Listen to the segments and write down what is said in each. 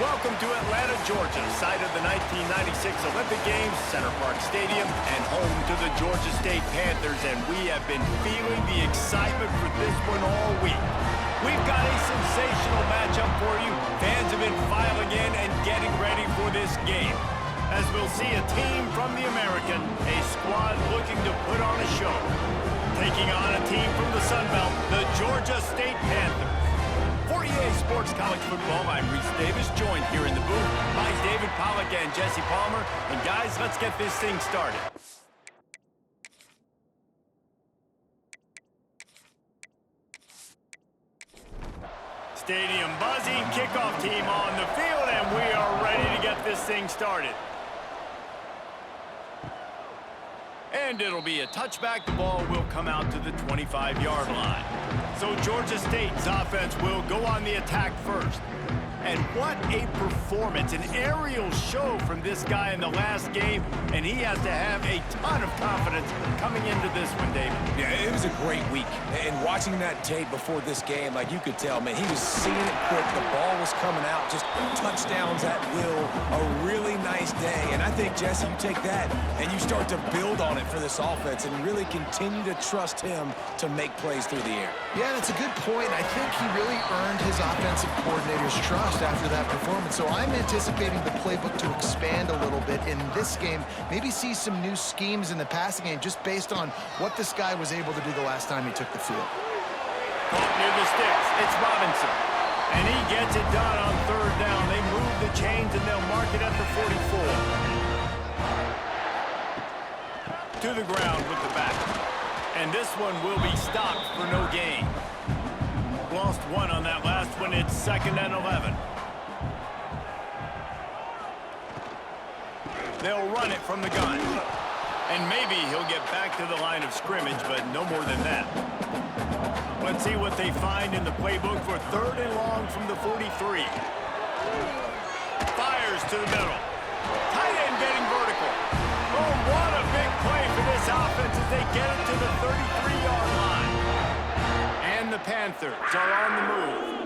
Welcome to Atlanta, Georgia, site of the 1996 Olympic Games, Center Park Stadium, and home to the Georgia State Panthers, and we have been feeling the excitement for this one all week. We've got a sensational matchup for you. Fans have been filing in and getting ready for this game. As we'll see a team from the American, a squad looking to put on a show. Taking on a team from the Sun Belt, the Georgia State Panthers. For EA Sports College Football, I'm Reese Davis, joined here in the booth by David Pollack and Jesse Palmer. And guys, let's get this thing started. Stadium buzzing, kickoff team on the field, and we are ready to get this thing started. And it'll be a touchback. The ball will come out to the 25-yard line. So Georgia State's offense will go on the attack first. And what a performance, an aerial show from this guy in the last game, and he has to have a ton of confidence coming into this one, David. Yeah, it was a great week. And watching that tape before this game, like you could tell, man, he was seeing it quick. The ball was coming out, just touchdowns at will. A really nice day. And I think, Jesse, you take that and you start to build on it for this offense and really continue to trust him to make plays through the air. Yeah, that's a good point. I think he really earned his offensive coordinator's trust after that performance. So I'm anticipating the playbook to expand a little bit in this game. Maybe see some new schemes in the passing game just based on what this guy was able to do the last time he took the field. Caught near the sticks. It's Robinson. And he gets it done on third down. They move the chains and they'll mark it at the 44. To the ground with the back. And this one will be stopped for no gain. Lost one on that last one. It's 2nd and 11. They'll run it from the gun. And maybe he'll get back to the line of scrimmage, but no more than that. Let's see what they find in the playbook for 3rd and long from the 43. Fires to the middle. Tight end getting vertical. Oh, what a big play for this offense as they get it to the 33-yard line. And the Panthers are on the move.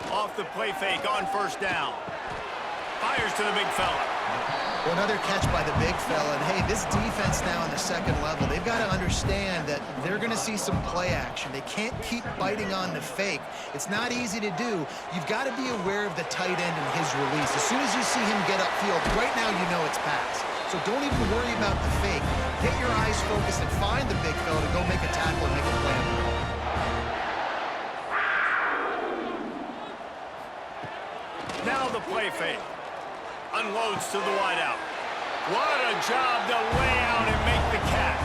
Off the play fake on 1st down. Fires to the big fella. Well, another catch by the big fella. And hey, this defense now in the 2nd level, they've got to understand that they're going to see some play action. They can't keep biting on the fake. It's not easy to do. You've got to be aware of the tight end and his release. As soon as you see him get upfield, right now you know it's pass. So don't even worry about the fake. Get your eyes focused and find the big fella to go make a tackle and make a play on the ball. Now the play fake. Unloads to the wideout. What a job to lay out and make the catch.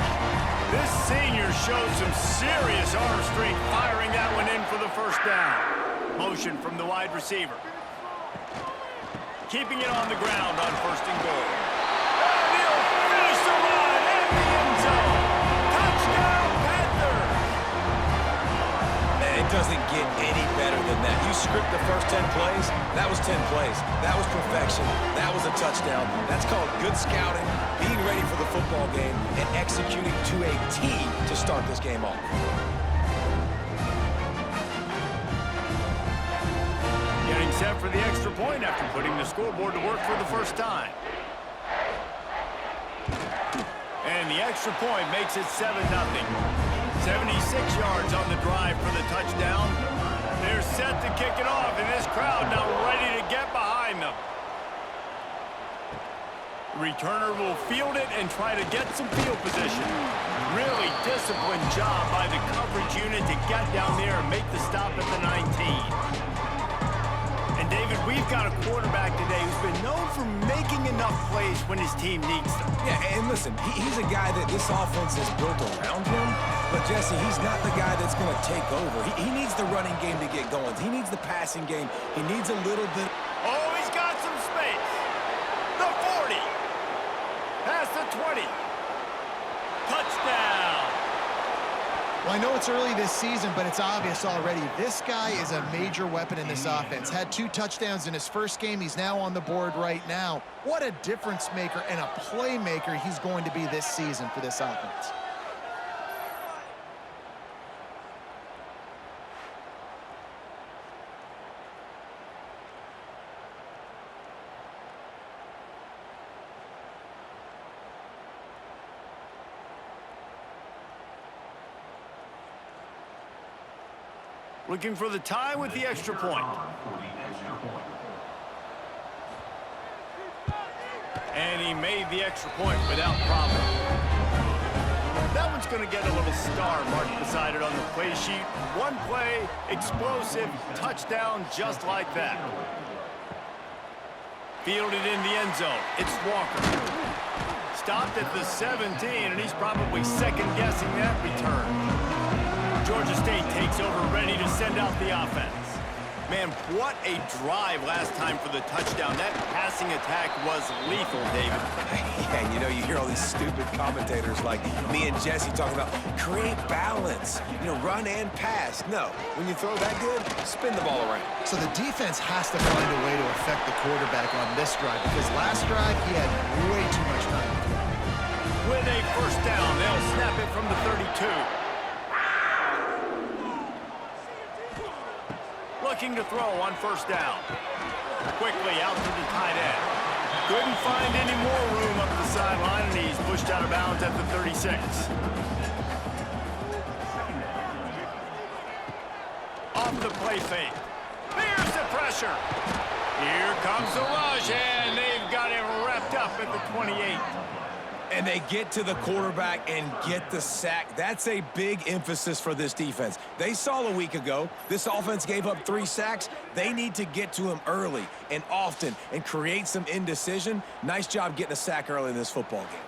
This senior shows some serious arm strength firing that one in for the 1st down. Motion from the wide receiver. Keeping it on the ground on 1st and goal. And he'll finish the run in the end zone. Touchdown, Panthers! Man, it doesn't get any better than that. You script the first 10 plays, that was 10 plays. That was perfection. That was a touchdown. That's called good scouting, being ready for the football game, and executing to a T to start this game off. Getting set for the extra point after putting the scoreboard to work for the 1st time. And the extra point makes it 7-0. 76 yards on the drive for the touchdown. They're set to kick it off, and this crowd now ready to get behind them. Returner will field it and try to get some field position. Really disciplined job by the coverage unit to get down there and make the stop at the 19. And David, we've got a quarterback today who's been known for making enough plays when his team needs them. Yeah, and listen, he's a guy that this offense is built around him. But, Jesse, he's not the guy that's going to take over. He needs the running game to get going. He needs the passing game. He needs a little bit. Oh, he's got some space. The 40. Past the 20. Touchdown. Well, I know it's early this season, but it's obvious already. This guy is a major weapon in this offense. Had 2 touchdowns in his first game. He's now on the board right now. What a difference maker and a playmaker he's going to be this season for this offense. Looking for the tie with the extra point. And he made the extra point without problem. That one's going to get a little star marked beside it on the play sheet. One play, explosive, touchdown just like that. Fielded in the end zone. It's Walker. Stopped at the 17, and he's probably second-guessing that return. Georgia State takes over, ready to send out the offense. Man, what a drive last time for the touchdown. That passing attack was lethal, David. Yeah, you know, you hear all these stupid commentators like me and Jesse talking about create balance, you know, run and pass. No, when you throw that good, spin the ball around. So the defense has to find a way to affect the quarterback on this drive because last drive he had way too much time to throw. With a first down, they'll snap it from the 32. Looking to throw on first down. Quickly out to the tight end. Couldn't find any more room up the sideline, and he's pushed out of bounds at the 36. Off the play fake. There's the pressure. Here comes the rush, and they've got him wrapped up at the 28. And they get to the quarterback and get the sack. That's a big emphasis for this defense. They saw a week ago, this offense gave up 3 sacks. They need to get to him early and often and create some indecision. Nice job getting a sack early in this football game.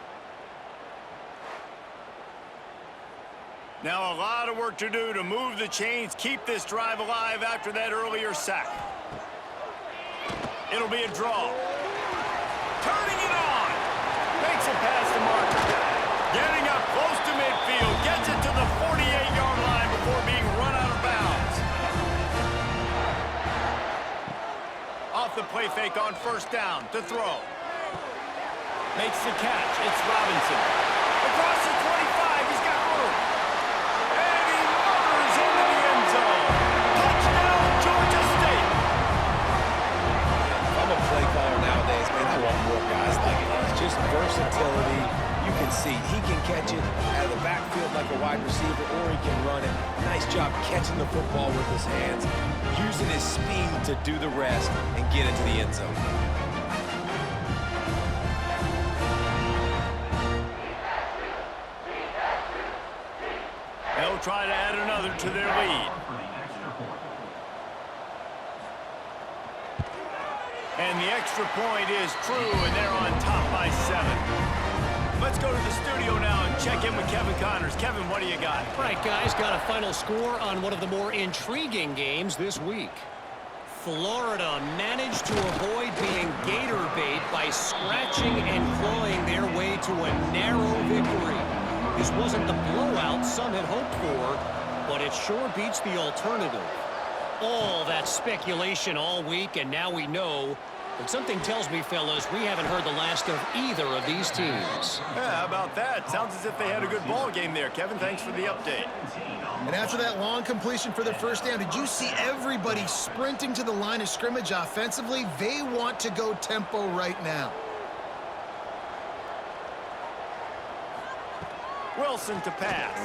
Now a lot of work to do to move the chains, keep this drive alive after that earlier sack. It'll be a draw. Turning it on. Makes it past the marker. Getting up close to midfield. Gets it to the 48-yard line before being run out of bounds. Off the play fake on first down to throw. Makes the catch. It's Robinson. Across the 25. He's got room. And he murders into the end zone. Touchdown, Georgia State. I'm a play caller nowadays, man. I want more guys like it. It's just versatility. You can see he can catch it out of the backfield like a wide receiver, or he can run it. Nice job catching the football with his hands, using his speed to do the rest and get into the end zone. They'll try to add another to their lead. And the extra point is true, and they're on top by 7. Let's go to the studio now and check in with Kevin Connors. Kevin, what do you got? All right, guys, got a final score on one of the more intriguing games this week. Florida managed to avoid being gator bait by scratching and clawing their way to a narrow victory. This wasn't the blowout some had hoped for, but it sure beats the alternative. All that speculation all week, and now we know. But something tells me, fellas, we haven't heard the last of either of these teams. Yeah, how about that? Sounds as if they had a good ball game there. Kevin, thanks for the update. And after that long completion for the first down, did you see everybody sprinting to the line of scrimmage offensively? They want to go tempo right now. Wilson to pass.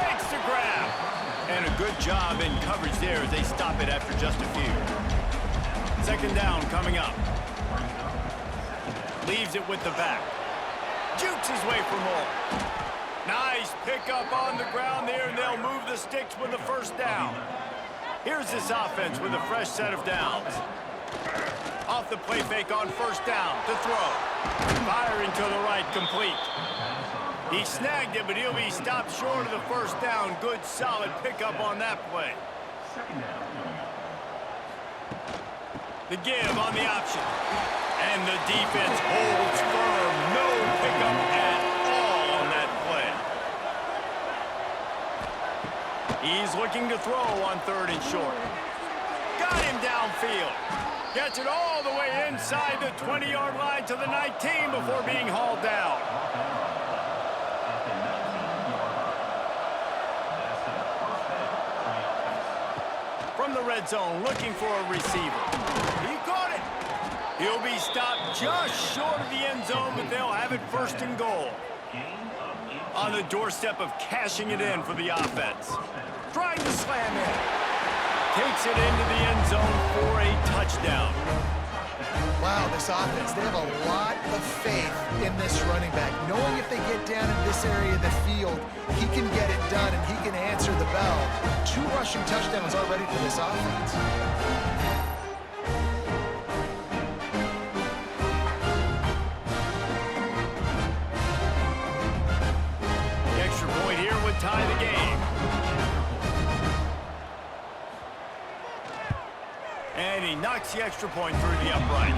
Makes the grab. And a good job in coverage there as they stop it after just a few. Second down coming up. Leaves it with the back. Jukes his way for more. Nice pickup on the ground there, and they'll move the sticks with the first down. Here's this offense with a fresh set of downs. Off the play fake on first down to throw. Firing to the right, complete. He snagged it, but he'll be stopped short of the first down. Good, solid pickup on that play. The give on the option. And the defense holds firm. No pickup at all on that play. He's looking to throw on third and short. Got him downfield. Gets it all the way inside the 20-yard line to the 19 before being hauled down. From the red zone, looking for a receiver. He caught it. He'll be stopped just short of the end zone, but they'll have it first and goal. On the doorstep of cashing it in for the offense. Trying to slam in. Takes it into the end zone for a touchdown. Wow, this offense, they have a lot of faith in this running back. Knowing if they get down in this area of the field, he can get it done and he can answer the bell. 2 rushing touchdowns already for this offense. The extra point here would tie the game. And he knocks the extra point through the uprights.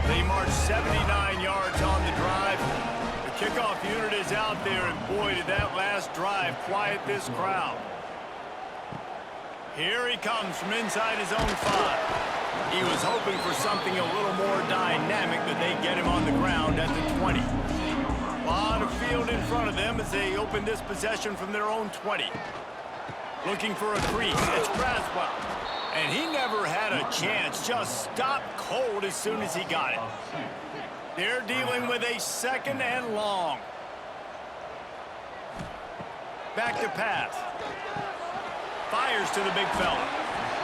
They march 79 yards on the drive. The kickoff unit is out there, and boy, did that last drive quiet this crowd. Here he comes from inside his own 5. He was hoping for something a little more dynamic, but they get him on the ground at the 20. A lot of field in front of them as they open this possession from their own 20. Looking for a crease. It's Braswell. And he never had a chance, just stopped cold as soon as he got it. They're dealing with a 2nd and long. Back to pass. Fires to the big fella.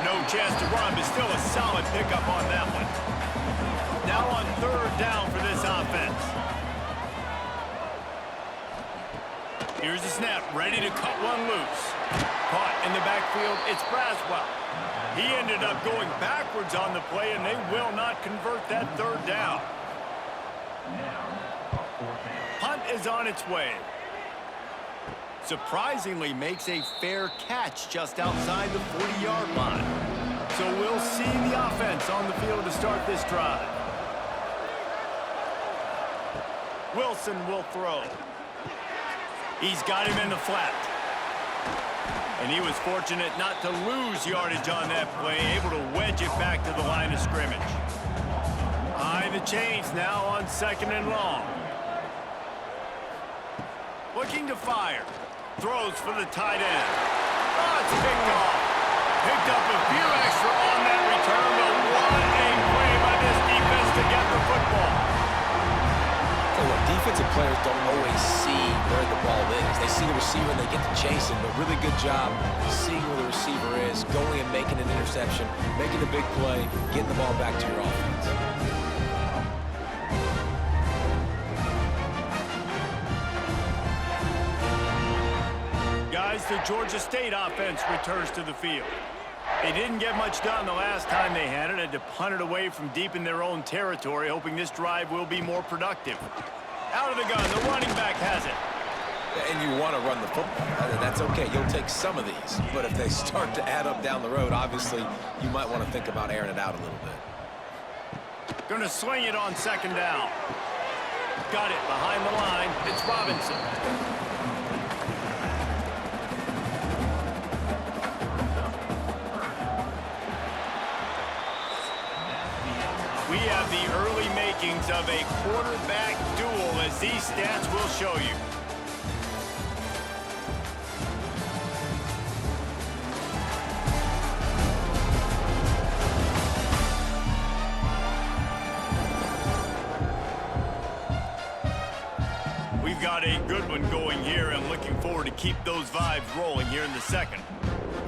No chance to run, but still a solid pickup on that one. Now on 3rd down for this offense. Here's the snap, ready to cut one loose. Caught in the backfield, it's Braswell. He ended up going backwards on the play, and they will not convert that 3rd down. Punt is on its way. Surprisingly makes a fair catch just outside the 40-yard line. So we'll see the offense on the field to start this drive. Wilson will throw. He's got him in the flat. And he was fortunate not to lose yardage on that play, able to wedge it back to the line of scrimmage. High the chains now on 2nd and long. Looking to fire. Throws for the tight end. Oh, it's picked off. Picked up a few extra on that return, but what a play by this defense to get the football. So look, defensive players don't always see where the ball is. They see the receiver and they get to chase him, but really good job seeing where the receiver is, going and making an interception, making a big play, getting the ball back to your offense. Guys, the Georgia State offense returns to the field. They didn't get much done the last time they had it. Had to punt it away from deep in their own territory, hoping this drive will be more productive. Out of the gun, the running back has it. And you want to run the football. That's okay. You'll take some of these. But if they start to add up down the road, obviously, you might want to think about airing it out a little bit. Gonna swing it on 2nd down. Got it behind the line. It's Robinson. We have the early makings of a quarterback duel, as these stats will show you. We've got a good one going here, and looking forward to keep those vibes rolling here in the 2nd.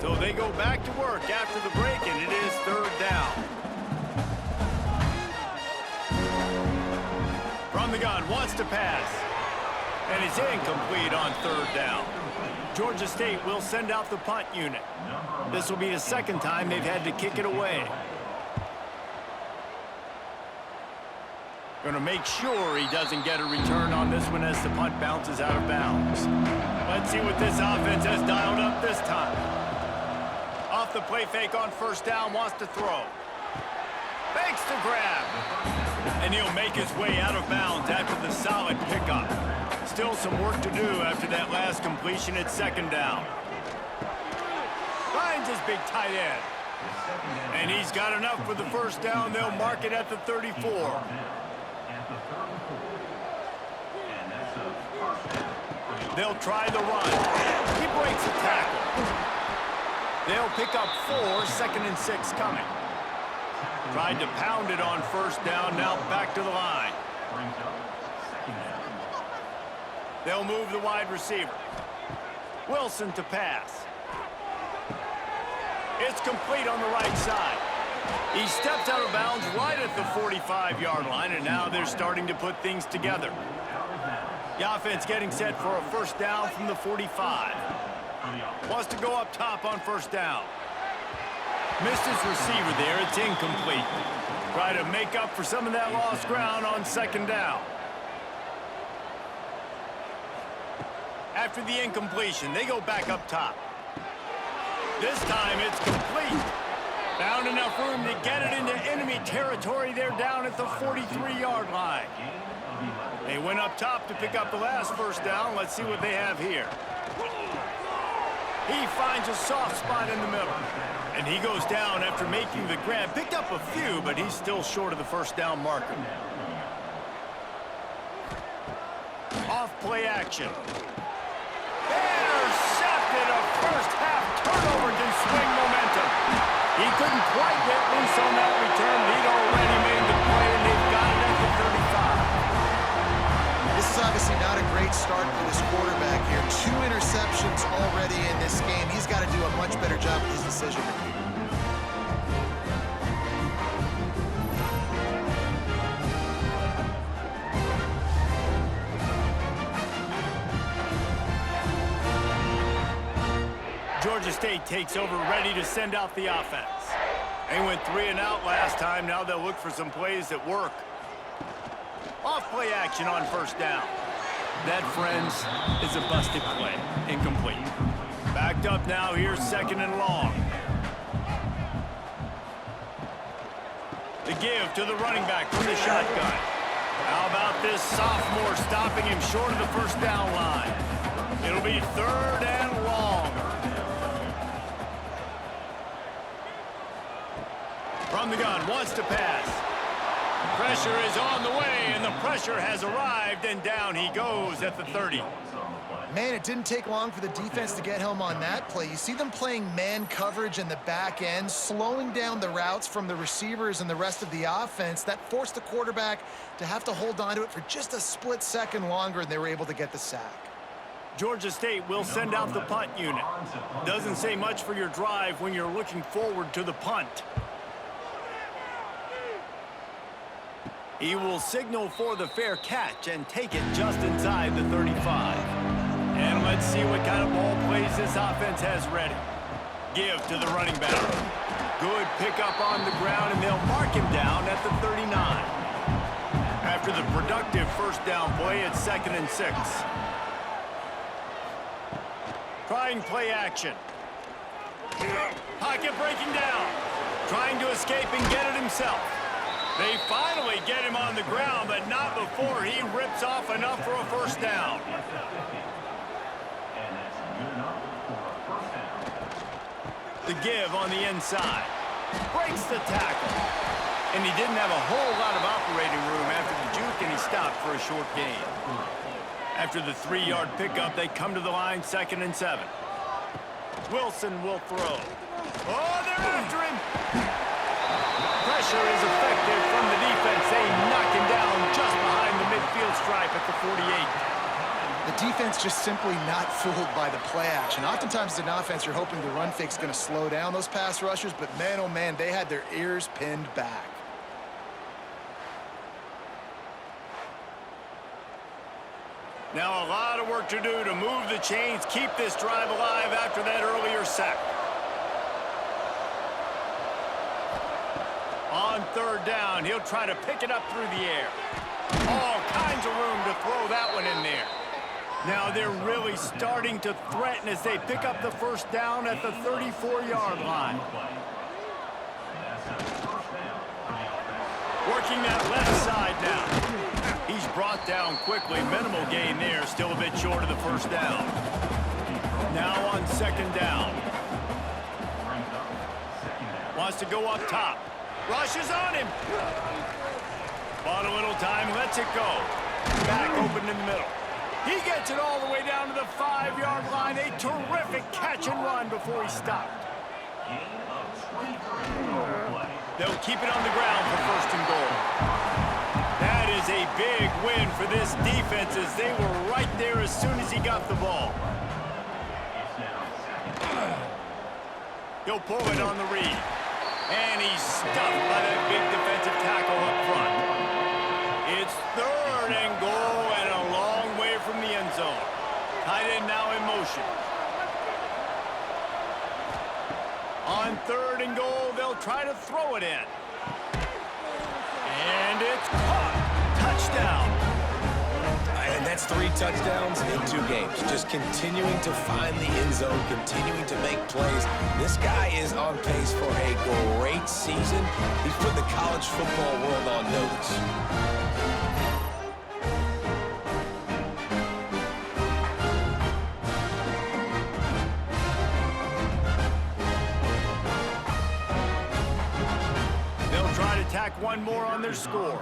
So they go back to work after the break, and it is 3rd down. From the gun, wants to pass. And it's incomplete on 3rd down. Georgia State will send out the punt unit. This will be the 2nd time they've had to kick it away. Going to make sure he doesn't get a return on this one as the punt bounces out of bounds. Let's see what this offense has dialed up this time. Off the play fake on 1st down, wants to throw. Fakes to grab. And he'll make his way out of bounds after the solid pickup. Still some work to do after that last completion at 2nd down. Finds his big tight end. And he's got enough for the 1st down. They'll mark it at the 34. They'll try the run. He breaks a tackle. They'll pick up 4, 2nd and 6 coming. Tried to pound it on 1st down, now back to the line. They'll move the wide receiver. Wilson to pass. It's complete on the right side. He steps out of bounds right at the 45-yard line, and now they're starting to put things together. The offense getting set for a first down from the 45. Wants to go up top on first down. Missed his receiver there. It's incomplete. Try to make up for some of that lost ground on second down. After the incompletion, they go back up top. This time it's complete. Found enough room to get it into enemy territory. They're down at the 43-yard line. They went up top to pick up the last first down. Let's see what they have here. He finds a soft spot in the middle. And he goes down after making the grab. Picked up a few, but he's still short of the first down marker. Off play action. Intercepted. A first half turnover can swing momentum. He couldn't quite get loose on that return. He'd already made the play, and they've got it at the 35. This is obviously not a great start for this quarterback here. 2 interceptions already in this game. He's got to do a much better job with his decision-making. Georgia State takes over, ready to send out the offense. They went 3 and out last time. Now they'll look for some plays that work. Off play action on first down. That, friends, is a busted play. Incomplete. Backed up now. Here's second and long. The give to the running back from the shotgun. How about this sophomore stopping him short of the first down line? It'll be third and long. From the gun, wants to pass. Pressure is on the way, and the pressure has arrived, and down he goes at the 30. Man, it didn't take long for the defense to get home on that play. You see them playing man coverage in the back end, slowing down the routes from the receivers and the rest of the offense. That forced the quarterback to have to hold on to it for just a split second longer, and they were able to get the sack. Georgia State will send out the punt unit. Doesn't say much for your drive when you're looking forward to the punt. He will signal for the fair catch and take it just inside the 35. And let's see what kind of ball plays this offense has ready. Give to the running back. Good pickup on the ground, and they'll mark him down at the 39. After the productive first down play, it's 2nd and 6. Trying play action. Pocket breaking down. Trying to escape and get it himself. They finally get him on the ground, but not before he rips off enough for a first down. The give on the inside. Breaks the tackle. And he didn't have a whole lot of operating room after the juke, and he stopped for a short gain. After the 3-yard pickup, they come to the line, 2nd and 7. Wilson will throw. Oh, they're after him. Pressure is effective from the defense. They knock him down just behind the midfield stripe at the 48. The defense just simply not fooled by the play action. Oftentimes as an offense, you're hoping the run fake's going to slow down those pass rushers, but man, oh man, they had their ears pinned back. Now a lot of work to do to move the chains, keep this drive alive after that earlier sack. On 3rd down, he'll try to pick it up through the air. All kinds of room to throw that one in there. Now they're really starting to threaten as they pick up the first down at the 34-yard line. Working that left side now. He's brought down quickly. Minimal gain there. Still a bit short of the first down. Now on 2nd down. Wants to go up top. Rushes on him. Bought a little time. Lets it go. Back open in the middle. He gets it all the way down to the 5-yard line. A terrific catch and run before he stopped. They'll keep it on the ground for 1st and goal. That is a big win for this defense as they were right there as soon as he got the ball. He'll pull it on the read. And he's stuffed by that big defensive tackle up front. It's 3rd and goal and a long way from the end zone. Tight end now in motion. On 3rd and goal, they'll try to throw it in. And it's caught. Touchdown. And that's 3 touchdowns in 2 games. Just continuing to find the end zone, continuing to make plays. This guy is on pace for a great season. He's put the college football world on notice. They'll try to tack one more on their score.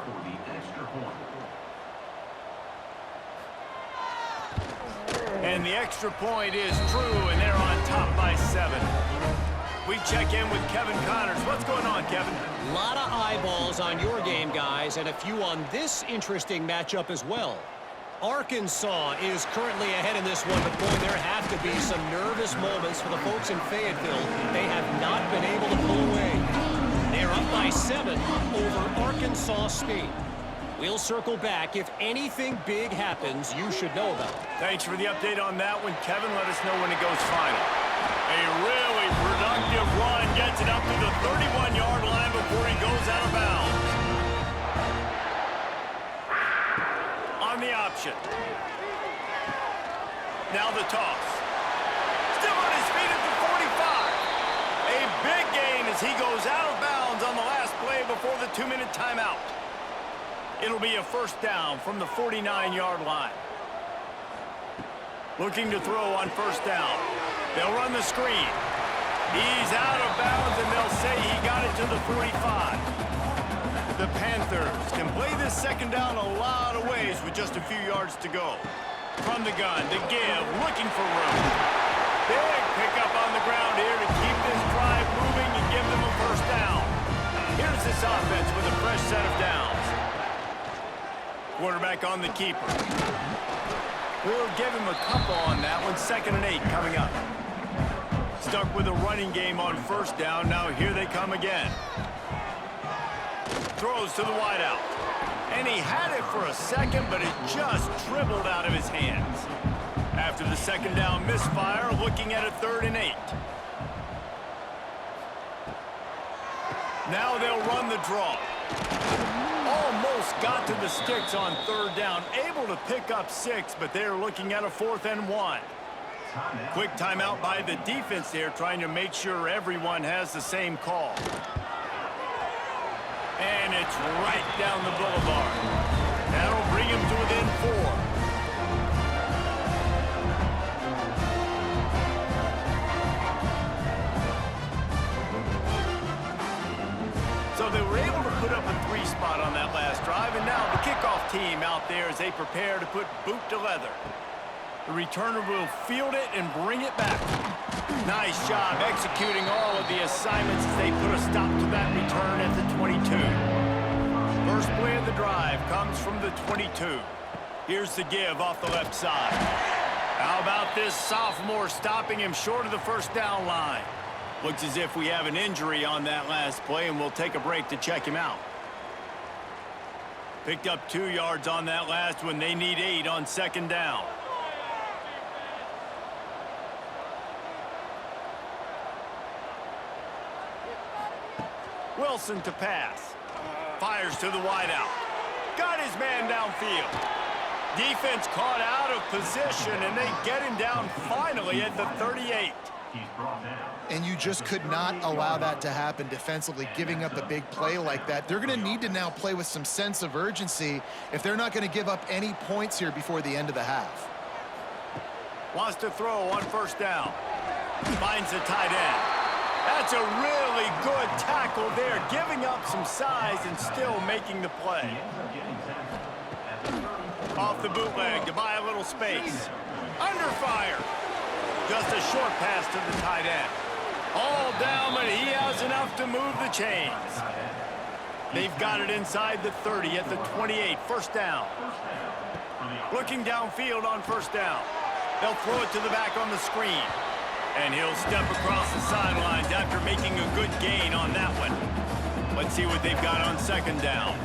And the extra point is true, and they're on top by 7. We check in with Kevin Connors. What's going on, Kevin? A lot of eyeballs on your game, guys, and a few on this interesting matchup as well. Arkansas is currently ahead in this one, but boy, there have to be some nervous moments for the folks in Fayetteville. They have not been able to pull away. They're up by 7 over Arkansas State. We'll circle back. If anything big happens, you should know about it. Thanks for the update on that one, Kevin. Let us know when it goes final. A really productive run gets it up to the 31-yard line before he goes out of bounds. On the option. Now the toss. Still on his feet at the 45. A big gain as he goes out of bounds on the last play before the 2-minute timeout. It'll be a 1st down from the 49-yard line. Looking to throw on 1st down. They'll run the screen. He's out of bounds, and they'll say he got it to the 45. The Panthers can play this 2nd down a lot of ways with just a few yards to go. From the gun, the give, looking for room. Big pickup on the ground here to keep this drive moving and give them a 1st down. Here's this offense with a fresh set of downs. Quarterback on the keeper. We'll give him a couple on that one. 2nd and 8 coming up. Stuck with a running game on 1st down. Now here they come again. Throws to the wideout. And he had it for a second, but it just dribbled out of his hands. After the 2nd down misfire, looking at a 3rd and 8. Now they'll run the draw. Almost got to the sticks on 3rd down. Able to pick up 6, but they're looking at a 4th and 1. Quick timeout by the defense there, trying to make sure everyone has the same call. And it's right down the boulevard. That'll bring him to within 4. So they were able to put up a 3 spot on that last drive, and now the kickoff team out there as they prepare to put boot to leather. The returner will field it and bring it back. Nice job executing all of the assignments as they put a stop to that return at the 22. First play of the drive comes from the 22. Here's the give off the left side. How about this sophomore stopping him short of the 1st down line? Looks as if we have an injury on that last play, and we'll take a break to check him out. Picked up 2 yards on that last one. They need 8 on 2nd down. Wilson to pass. Fires to the wideout. Got his man downfield. Defense caught out of position, and they get him down finally at the 38. And you just could not allow that to happen defensively, giving up a big play like that. They're going to need to now play with some sense of urgency if they're not going to give up any points here before the end of the half. Wants to throw on 1st down. Finds the tight end. That's a really good tackle there, giving up some size and still making the play. Off the bootleg to buy a little space. Under fire. Just a short pass to the tight end. All down, but he has enough to move the chains. They've got it inside the 30 at the 28. First down. Looking downfield on first down. They'll throw it to the back on the screen. And he'll step across the sidelines after making a good gain on that one. Let's see what they've got on second down.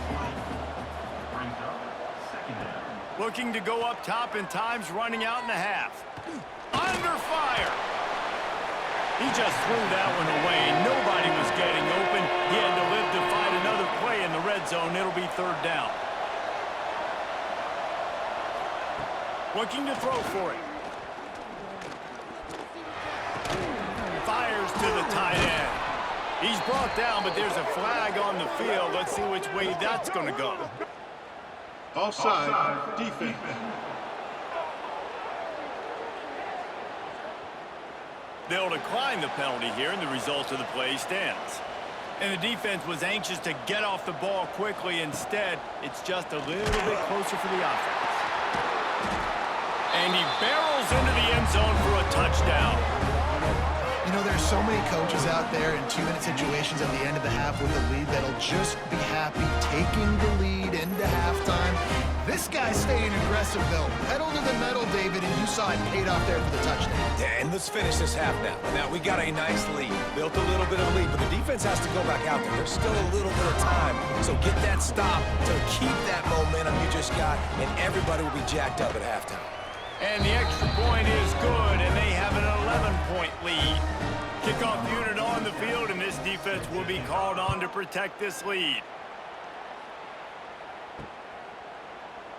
Looking to go up top, and time's running out in the half. Under fire. He just threw that one away. Nobody was getting open. He had to live to fight another play in the red zone. It'll be third down. Looking to throw for it. Fires to the tight end. He's brought down, but there's a flag on the field. Let's see which way that's going to go. Offside, defense. They'll decline the penalty here, and the result of the play stands. And the defense was anxious to get off the ball quickly. Instead, it's just a little bit closer for the offense. And he barrels into the end zone for a touchdown. You know, there's so many coaches out there in 2-minute situations at the end of the half with a lead that'll just be happy taking the lead into halftime. This guy's staying aggressive, though. Pedal to the metal, David, and you saw it paid off there for the touchdown. Yeah, and let's finish this half now. Now, we got a nice lead. Built a little bit of a lead, but the defense has to go back out there. There's still a little bit of time. So get that stop to keep that momentum you just got, and everybody will be jacked up at halftime. And the extra point is good, and they have an 11-point lead. Kickoff unit on the field, and this defense will be called on to protect this lead.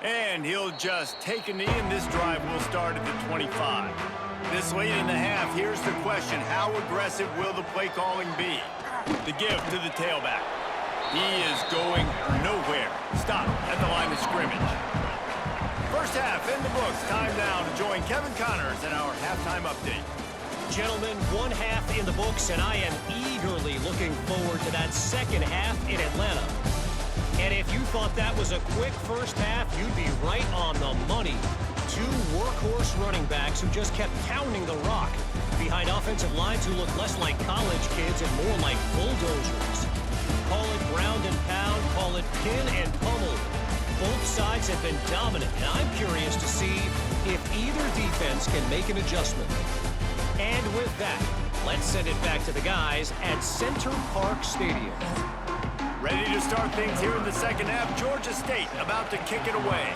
And he'll just take a knee, and this drive will start at the 25. This late in the half, here's the question. How aggressive will the play calling be? The give to the tailback. He is going nowhere. Stop at the line of scrimmage. First half in the books. Time now to join Kevin Connors in our halftime update. Gentlemen, one half in the books, and I am eagerly looking forward to that second half in Atlanta. And if you thought that was a quick first half, you'd be right on the money. Two workhorse running backs who just kept pounding the rock behind offensive lines who look less like college kids and more like bulldozers. Call it ground and pound, call it pin and pummel. Both sides have been dominant, and I'm curious to see if either defense can make an adjustment. And with that, let's send it back to the guys at Center Park Stadium. Ready to start things here in the second half. Georgia State about to kick it away.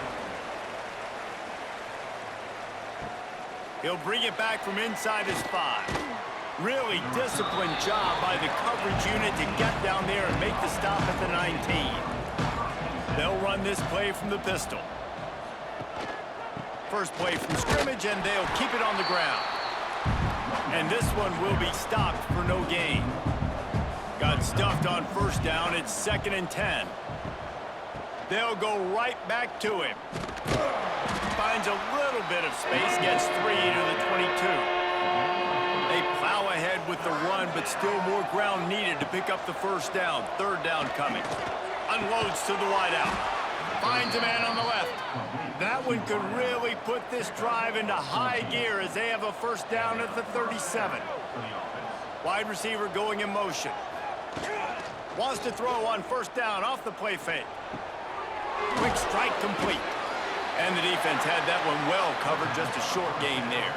He'll bring it back from inside his 5. Really disciplined job by the coverage unit to get down there and make the stop at the 19. They'll run this play from the pistol. First play from scrimmage, and they'll keep it on the ground. And this one will be stopped for no gain. Got stuffed on first down. It's 2nd and 10. They'll go right back to him. Finds a little bit of space, gets 3 to the 22. They plow ahead with the run, but still more ground needed to pick up the first down. Third down coming. Unloads to the wideout. Finds a man on the left. That one could really put this drive into high gear as they have a first down at the 37. Wide receiver going in motion. Wants to throw on first down off the play fake. Quick strike complete. And the defense had that one well covered, just a short gain there.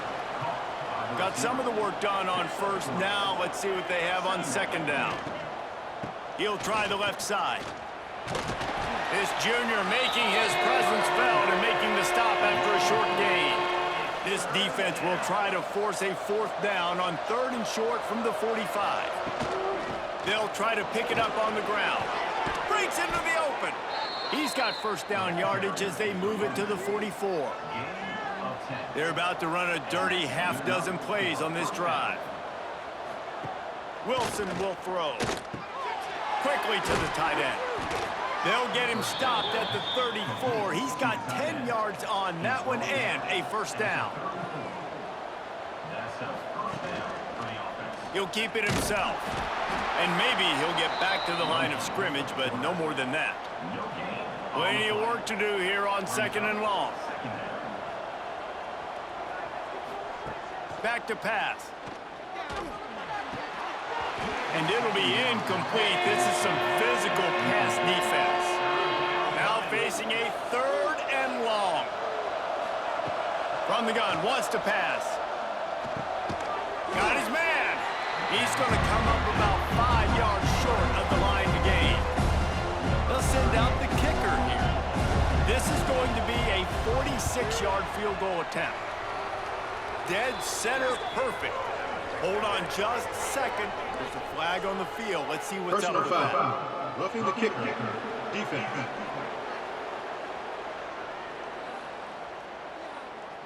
Got some of the work done on first. Now let's see what they have on second down. He'll try the left side. This junior making his presence felt and making the stop after a short gain. This defense will try to force a fourth down on 3rd and short from the 45. They'll try to pick it up on the ground. Breaks into the open. He's got first down yardage as they move it to the 44. They're about to run a dirty half-dozen plays on this drive. Wilson will throw. Quickly to the tight end. They'll get him stopped at the 34. He's got 10 yards on that one and a first down. He'll keep it himself. And maybe he'll get back to the line of scrimmage, but no more than that. Plenty of work to do here on 2nd and long. Back to pass. And it'll be incomplete. This is some physical pass defense. Now facing a 3rd and long. From the gun, wants to pass. Got his man. He's going to come up about 5 yards short of the line to gain. They'll send out the kicker here. This is going to be a 46-yard field goal attempt. Dead center perfect. Hold on just a second. There's a flag on the field. Let's see what's up with that. Roughing the kicker. Defense.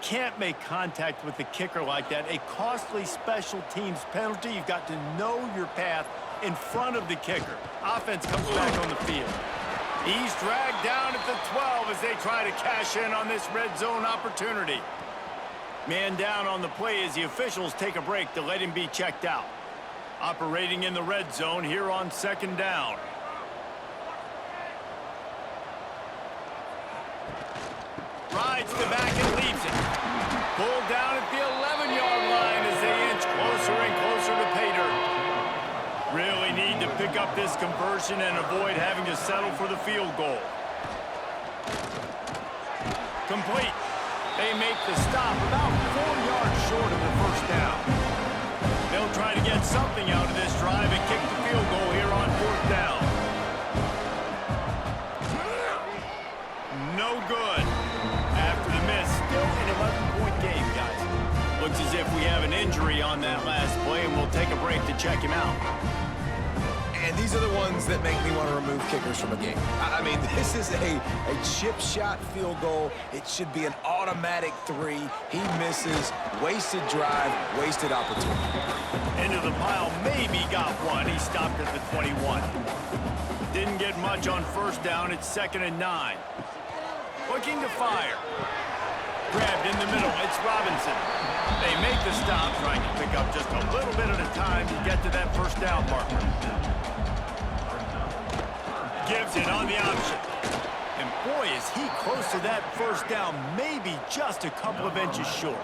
Can't make contact with the kicker like that. A costly special teams penalty. You've got to know your path in front of the kicker. Offense comes back on the field. He's dragged down at the 12 as they try to cash in on this red zone opportunity. Man down on the play as the officials take a break to let him be checked out. Operating in the red zone here on 2nd down. Rides the back and leaves it. Pulled down at the 11-yard line as they inch closer and closer to pay dirt. Really need to pick up this conversion and avoid having to settle for the field goal. Complete. They make the stop about 4 yards short of the 1st down. They'll try to get something out of this drive and kick the field goal here on 4th down. No good. After the miss, still an 11-point game, guys. Looks as if we have an injury on that last play, and we'll take a break to check him out. And these are the ones that make me want to remove kickers from a game. I mean, this is a chip shot field goal. It should be an automatic 3. He misses. Wasted drive, wasted opportunity. Into the pile, maybe got one. He stopped at the 21. Didn't get much on 1st down. It's 2nd and 9. Looking to fire. Grabbed in the middle. It's Robinson. They make the stop, trying to pick up just a little bit at a time to get to that 1st down marker. Gives it on the option. And boy, is he close to that 1st down, maybe just a couple of inches short.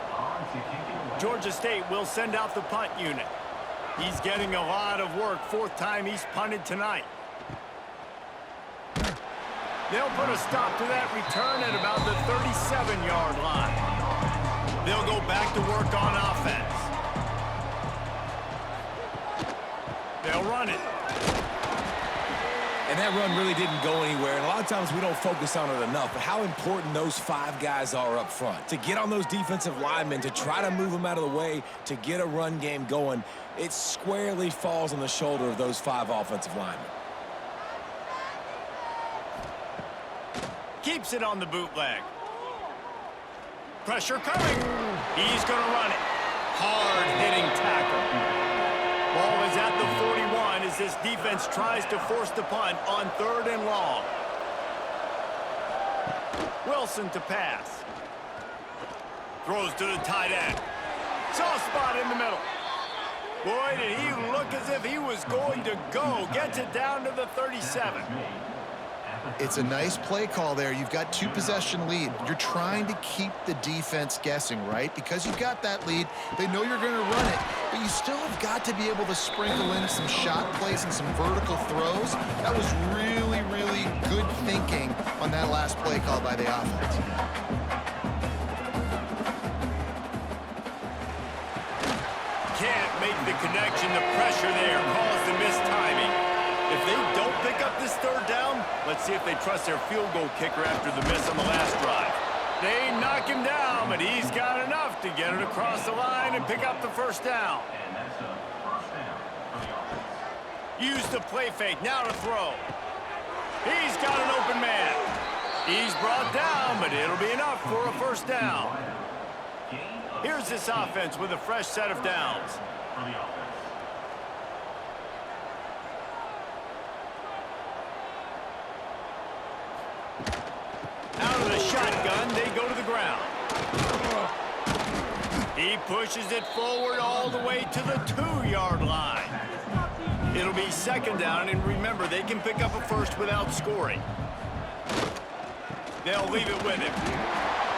Georgia State will send out the punt unit. He's getting a lot of work. 4th time he's punted tonight. They'll put a stop to that return at about the 37-yard line. They'll go back to work on offense. They'll run it. And that run really didn't go anywhere. And a lot of times we don't focus on it enough. But how important those 5 guys are up front. To get on those defensive linemen, to try to move them out of the way, to get a run game going, it squarely falls on the shoulder of those 5 offensive linemen. Keeps it on the bootleg. Pressure coming. He's going to run it. Hard-hitting tackle. Ball is at the 41 as this defense tries to force the punt on 3rd and long. Wilson to pass. Throws to the tight end. Soft spot in the middle. Boy, did he look as if he was going to go. Gets it down to the 37. It's a nice play call there. You've got 2-possession lead. You're trying to keep the defense guessing, right? Because you've got that lead, they know you're going to run it, but you still have got to be able to sprinkle in some shot plays and some vertical throws. That was really, really good thinking on that last play call by the offense. Can't make the connection. The pressure there caused the missed timing. If they don't pick up this 3rd down, let's see if they trust their field goal kicker after the miss on the last drive. They knock him down, but he's got enough to get it across the line and pick up the 1st down. Use the play fake, now to throw. He's got an open man. He's brought down, but it'll be enough for a 1st down. Here's this offense with a fresh set of downs. Out of the shotgun, they go to the ground. He pushes it forward all the way to the 2-yard line. It'll be 2nd down, and remember, they can pick up a 1st without scoring. They'll leave it with him.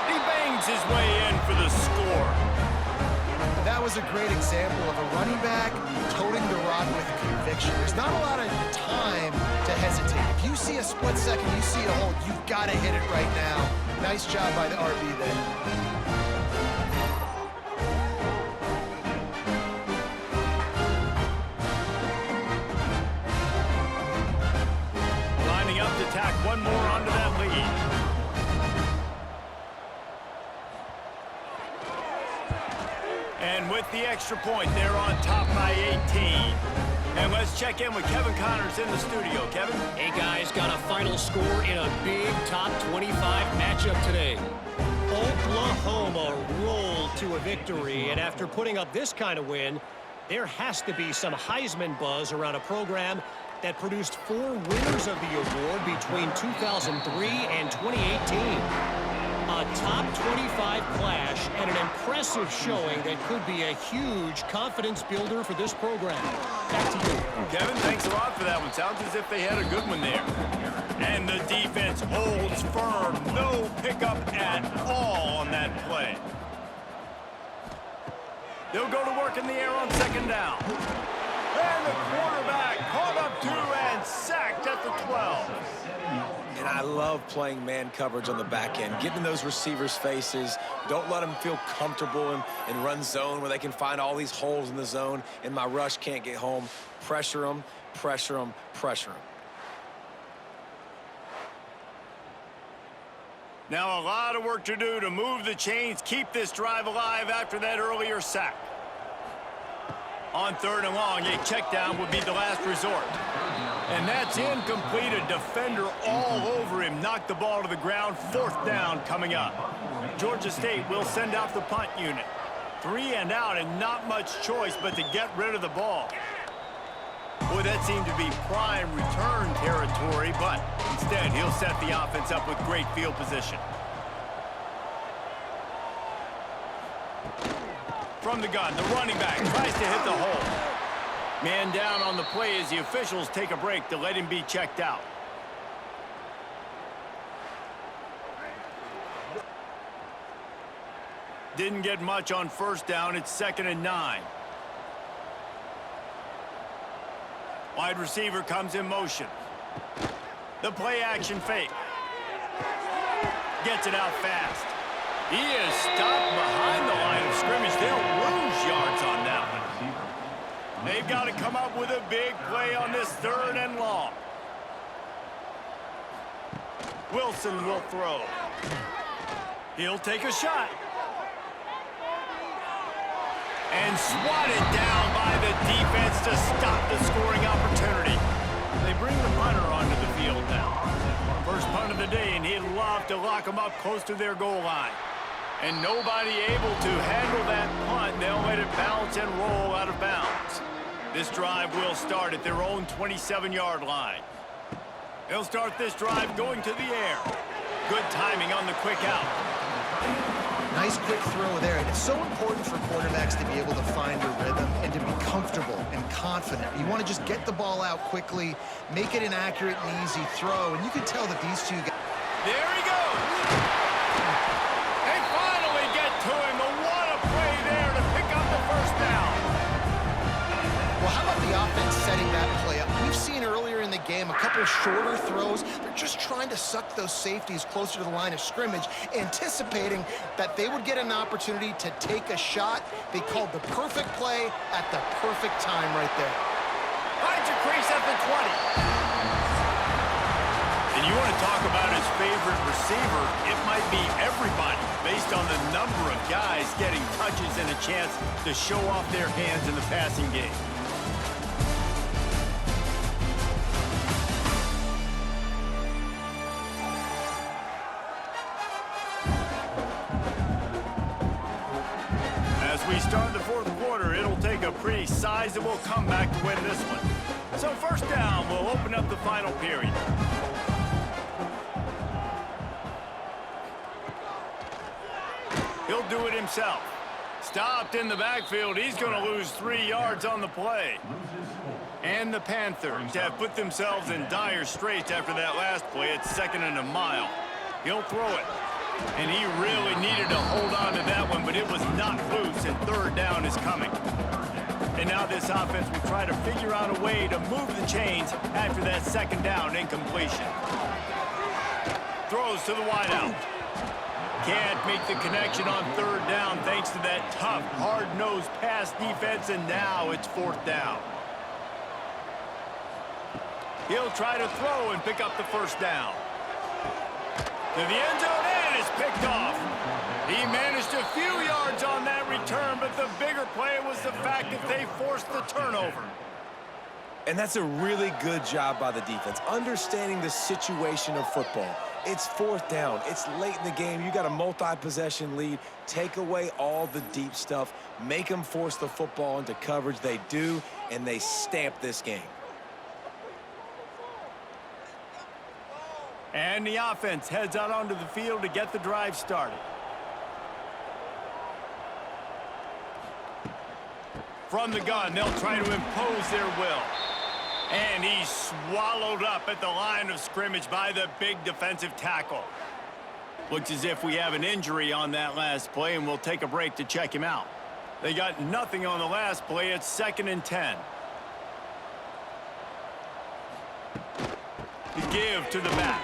He bangs his way in for the score. That was a great example of a running back toting the rock with conviction. There's not a lot of time to hesitate. If you see a split second, you see a hole, you've got to hit it right now. Nice job by the RB there. Lining up to tack one more onto that lead. And with the extra point, they're on top by 18. And let's check in with Kevin Connors in the studio. Kevin? Hey, guys, got a final score in a big top 25 matchup today. Oklahoma rolled to a victory, and after putting up this kind of win, there has to be some Heisman buzz around a program that produced 4 winners of the award between 2003 and 2018. A top 25 clash and an impressive showing that could be a huge confidence builder for this program. Back to you. Kevin, thanks a lot for that one. Sounds as if they had a good one there. And the defense holds firm. No pickup at all on that play. They'll go to work in the air on second down. And the quarterback caught up to and sacked at the 12. And I love playing man coverage on the back end, getting in those receivers' faces. Don't let them feel comfortable in run zone where they can find all these holes in the zone and my rush can't get home. Pressure them, pressure them, pressure them. Now a lot of work to do to move the chains, keep this drive alive after that earlier sack. On third and long, a check down would be the last resort. And that's incomplete. A defender all over him. Knocked the ball to the ground. Fourth down coming up. Georgia State will send out the punt unit. 3 and out and not much choice but to get rid of the ball. Boy, that seemed to be prime return territory, but instead he'll set the offense up with great field position. From the gun, the running back tries to hit the hole. Man down on the play as the officials take a break to let him be checked out. Didn't get much on first down. It's 2nd and 9. Wide receiver comes in motion. The play action fake. Gets it out fast. He is stopped behind the line of scrimmage. They'll lose yards on that one. They've got to come up with a big play on this 3rd and long. Wilson will throw. He'll take a shot. And swatted down by the defense to stop the scoring opportunity. They bring the punter onto the field now. First punt of the day, and he'd love to lock them up close to their goal line. And nobody able to handle that punt. They'll let it bounce and roll out of bounds. This drive will start at their own 27-yard line. They'll start this drive going to the air. Good timing on the quick out. Nice quick throw there. And it's so important for quarterbacks to be able to find a rhythm and to be comfortable and confident. You want to just get the ball out quickly, make it an accurate and easy throw. And you can tell that these two guys... There he goes. They finally get to him. But what a play there to pick up the first down. Well, how about the offense setting that play up? We've seen earlier in the game a couple of shorter throws. They're just trying to suck those safeties closer to the line of scrimmage, anticipating that they would get an opportunity to take a shot. They called the perfect play at the perfect time right there. Finds a crease at the 20. And you want to talk about his favorite receiver, it might be everybody based on the number of guys getting touches and a chance to show off their hands in the passing game. As we start the fourth quarter, it'll take a pretty sizable comeback to win this one. So first down will open up the final period. He'll do it himself. Stopped in the backfield. He's going to lose 3 yards on the play. And the Panthers have put themselves in dire straits after that last play. It's 2nd and a mile. He'll throw it. And he really needed to hold on to that one, but it was not loose. And 3rd down is is coming. And now this offense will try to figure out a way to move the chains after that second down incompletion. Throws to the wideout. Can't make the connection on third down thanks to that tough, hard-nosed pass defense, and now it's fourth down. He'll try to throw and pick up the first down. To the end zone, and it's picked off. He managed a few yards on that return, but the bigger play was the fact that they forced the turnover. And that's a really good job by the defense, understanding the situation of football. It's fourth down. It's late in the game. You got a multi-possession lead. Take away all the deep stuff. Make them force the football into coverage. They do, and they stamp this game. And the offense heads out onto the field to get the drive started. From the gun, they'll try to impose their will. And he's swallowed up at the line of scrimmage by the big defensive tackle. Looks as if we have an injury on that last play, and we'll take a break to check him out. They got nothing on the last play. It's 2nd and 10. The give to the back.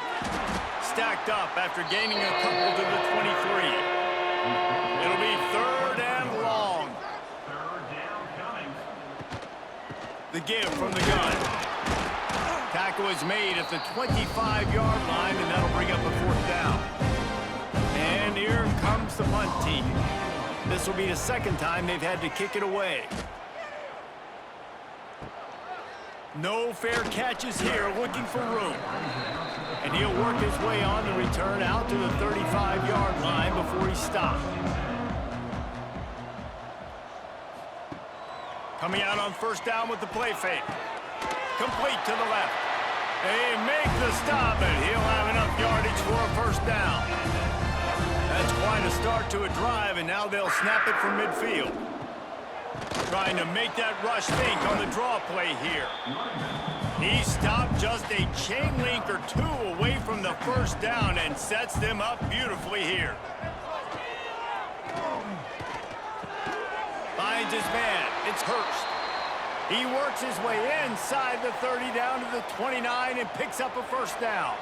Stacked up after gaining a couple to the 23. It'll be 3rd and long. The give from the gun. Tackle is made at the 25-yard line, and that'll bring up a 4th down. And here comes the punt team. This will be the second time they've had to kick it away. No fair catches here, looking for room. And he'll work his way on the return out to the 35-yard line before he stopped. Coming out on first down with the play fake. Complete to the left. They make the stop, and he'll have enough yardage for a first down. That's quite a start to a drive, and now they'll snap it from midfield. Trying to make that rush think on the draw play here. He stopped just a chain link or two away from the first down and sets them up beautifully here. Finds his man. It's Hurst. He works his way inside the 30 down to the 29 and picks up a first down.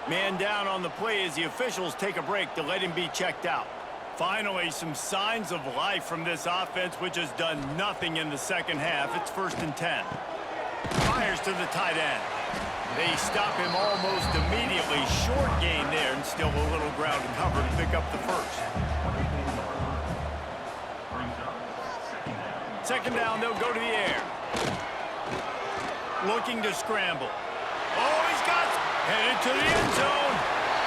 Man down on the play as the officials take a break to let him be checked out. Finally, some signs of life from this offense, which has done nothing in the second half. It's 1st and 10. Fires to the tight end. They stop him almost immediately. Short gain there, and still a little ground to cover to pick up the first. Second down, they'll go to the air. Looking to scramble. Oh, he's got headed to the end zone.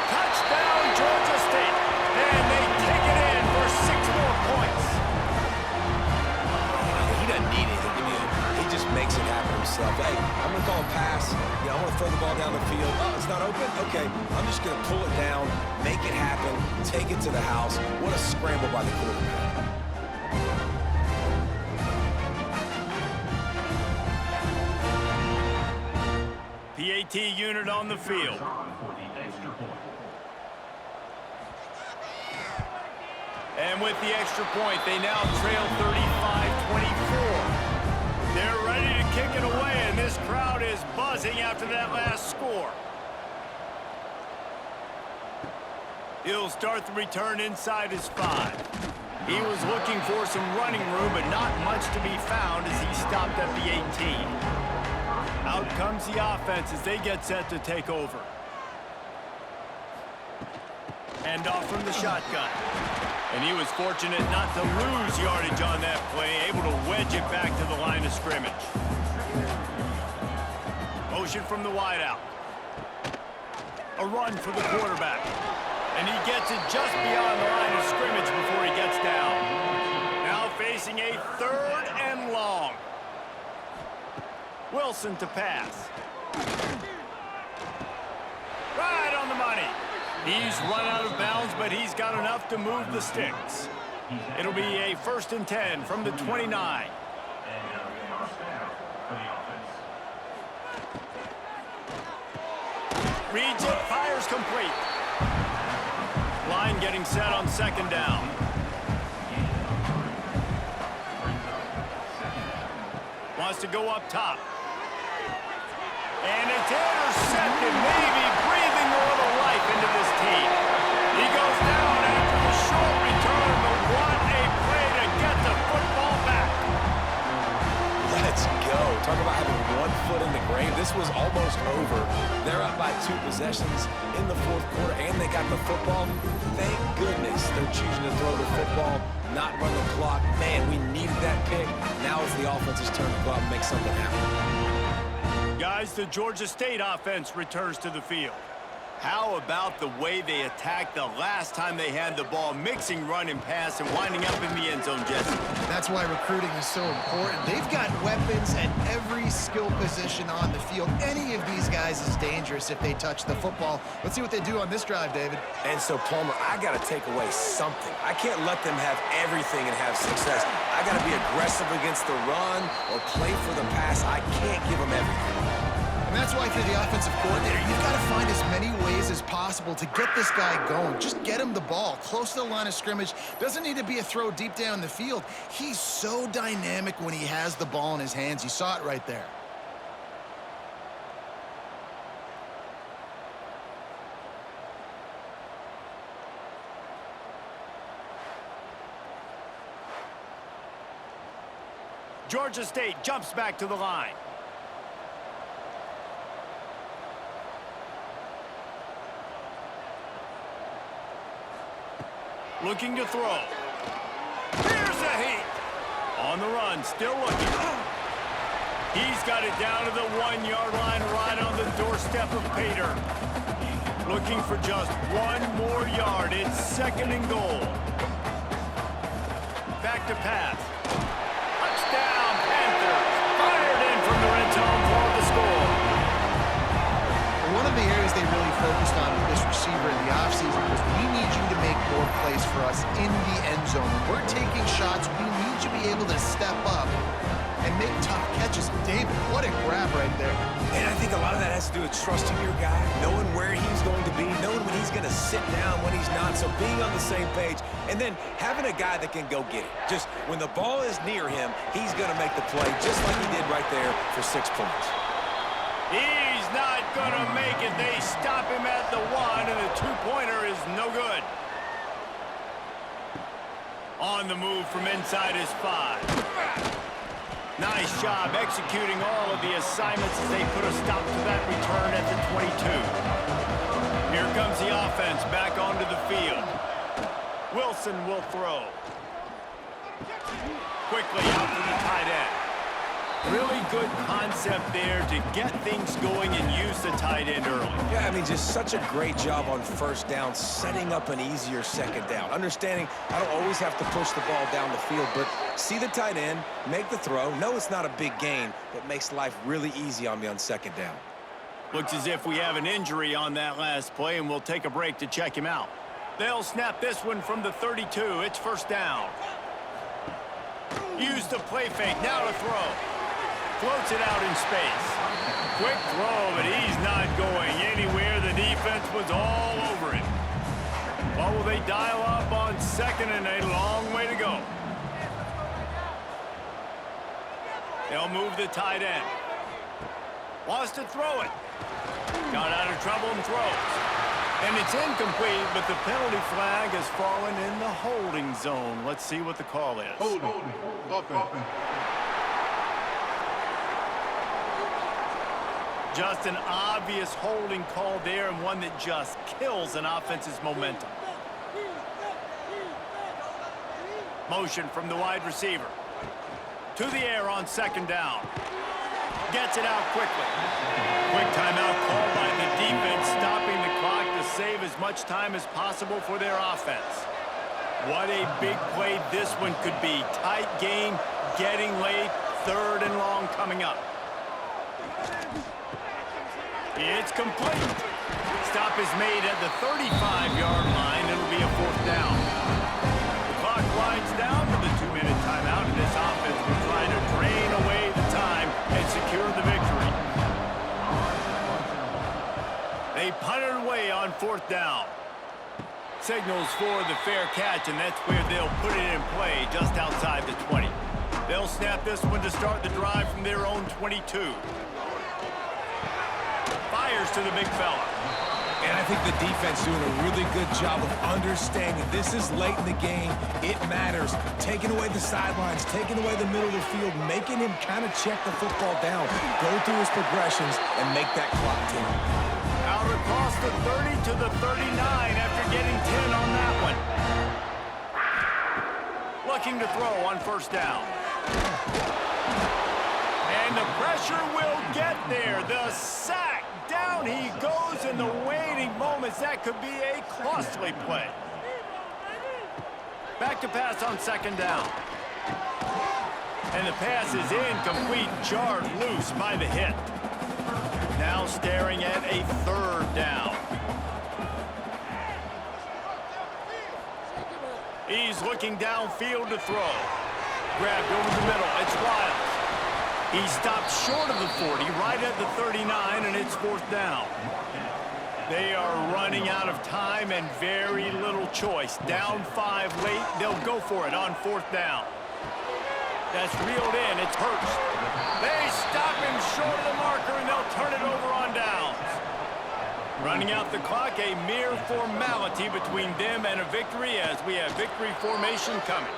Touchdown, Georgia State. And they take it in for 6 more points. He doesn't need anything to be open. He just makes it happen himself. Hey, I'm going to call a pass. I'm going to throw the ball down the field. Oh, it's not open? Okay. I'm just going to pull it down, make it happen, take it to the house. What a scramble by the quarterback. PAT unit on the field. And with the extra point, they now trail 35-24. They're ready to kick it away, and this crowd is buzzing after that last score. He'll start the return inside his 5. He was looking for some running room, but not much to be found as he stopped at the 18. Out comes the offense as they get set to take over. Hand off from the shotgun. And he was fortunate not to lose yardage on that play, able to wedge it back to the line of scrimmage. Motion from the wideout. A run for the quarterback. And he gets it just beyond the line of scrimmage before he gets down. Now facing a 3rd and long. Wilson to pass. Right on the money. He's run out of bounds, but he's got enough to move the sticks. It'll be a 1st and 10 from the 29. Reads it, fires complete. Line getting set on 2nd down. has to go up top. And it's intercepted, maybe breathing a little life into this team. He goes down after the short return, but what a play to get the football back. Let's go. Talk about having one foot in the grave. This was almost over. They're up by 2 possessions in the fourth quarter, and they got the football. Thank goodness they're choosing to throw the football, not run the clock. Man, we needed that pick. Now it's the offense's turn to go out and make something happen. Guys, the Georgia State offense returns to the field. How about the way they attacked the last time they had the ball, mixing run and pass and winding up in the end zone, Jesse? That's why recruiting is so important. They've got weapons at every skill position on the field. Any of these guys is dangerous if they touch the football. Let's see what they do on this drive, David. And so, Palmer, I got to take away something. I can't let them have everything and have success. I got to be aggressive against the run or play for the pass. I can't give them everything. And that's why if you're the offensive coordinator, you've got to find as many ways as possible to get this guy going. Just get him the ball close to the line of scrimmage. Doesn't need to be a throw deep down the field. He's so dynamic when he has the ball in his hands. You saw it right there. Georgia State jumps back to the line. Looking to throw. Here's a heat. On the run, still looking. He's got it down to the 1-yard line, right on the doorstep of Pater. Looking for just one more yard. It's 2nd and goal. Back to pass. Touchdown, Panthers. Fired in from the red zone for the score. One of the areas they really focused on with this receiver in the offseason was we need you to make more plays for us in the end zone. When we're taking shots, we need you to be able to step up and make tough catches. David, what a grab right there. And I think a lot of that has to do with trusting your guy, knowing where he's going to be, knowing when he's going to sit down, when he's not, so being on the same page, and then having a guy that can go get it. Just when the ball is near him, he's going to make the play, just like he did right there for 6 points. He's not going to make it. They stop him at the 1, and the 2-pointer is no good. On the move from inside his 5. Nice job executing all of the assignments as they put a stop to that return at the 22. Here comes the offense back onto the field. Wilson will throw. Quickly out to the tight end. Really good concept there to get things going and use the tight end early. Yeah, I mean, just such a great job on first down, setting up an easier second down. Understanding I don't always have to push the ball down the field, but see the tight end, make the throw. No, it's not a big gain, but makes life really easy on me on second down. Looks as if we have an injury on that last play, and we'll take a break to check him out. They'll snap this one from the 32. It's first down. Use the play fake. Now to throw. Floats it out in space. Quick throw, but he's not going anywhere. The defense was all over him. Well, will they dial up on 2nd and a long way to go? They'll move the tight end. Wants to throw it. Got out of trouble and throws. And it's incomplete, but the penalty flag has fallen in the holding zone. Let's see what the call is. Holding. Offense. Just an obvious holding call there, and one that just kills an offense's momentum. Motion from the wide receiver. To the air on 2nd down. Gets it out quickly. Quick timeout called by the defense, stopping the clock to save as much time as possible for their offense. What a big play this one could be. Tight game, getting late, 3rd and long coming up. It's complete. Stop is made at the 35-yard line. It'll be a 4th down. The clock winds down to the 2-minute timeout, and this offense will try to drain away the time and secure the victory. They punt it away on 4th down. Signals for the fair catch, and that's where they'll put it in play just outside the 20. They'll snap this one to start the drive from their own 22. Fires to the big fella. And I think the defense doing a really good job of understanding this is late in the game. It matters. Taking away the sidelines, taking away the middle of the field, making him kind of check the football down, go through his progressions, and make that clock tick. Out across the 30 to the 39 after getting 10 on that one. Looking to throw on first down. And the pressure will get there. The sack. Down he goes in the waiting moments. That could be a costly play. Back to pass on second down. And the pass is incomplete, jarred loose by the hit. Now staring at a third down. He's looking downfield to throw. Grabbed over the middle. It's Wild. He stopped short of the 40, right at the 39, and it's fourth down. They are running out of time and very little choice. Down 5 late, they'll go for it on fourth down. That's reeled in, it's Hurst. They stop him short of the marker, and they'll turn it over on downs. Running out the clock, a mere formality between them and a victory as we have victory formation coming.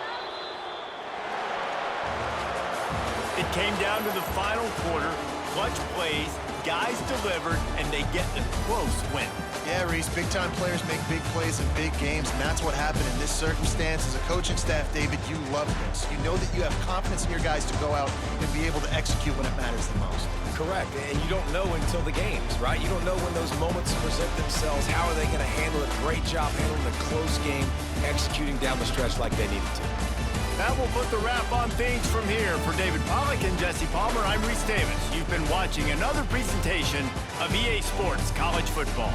It came down to the final quarter, clutch plays, guys delivered, and they get the close win. Yeah, Reese, big-time players make big plays in big games, and that's what happened in this circumstance. As a coaching staff, David, you love this. You know that you have confidence in your guys to go out and be able to execute when it matters the most. Correct, and you don't know until the games, right? You don't know when those moments present themselves. How are they going to handle it? Great job handling a close game, executing down the stretch like they needed to. That will put the wrap on things from here. For David Pollack and Jesse Palmer, I'm Reese Davis. You've been watching another presentation of EA Sports College Football.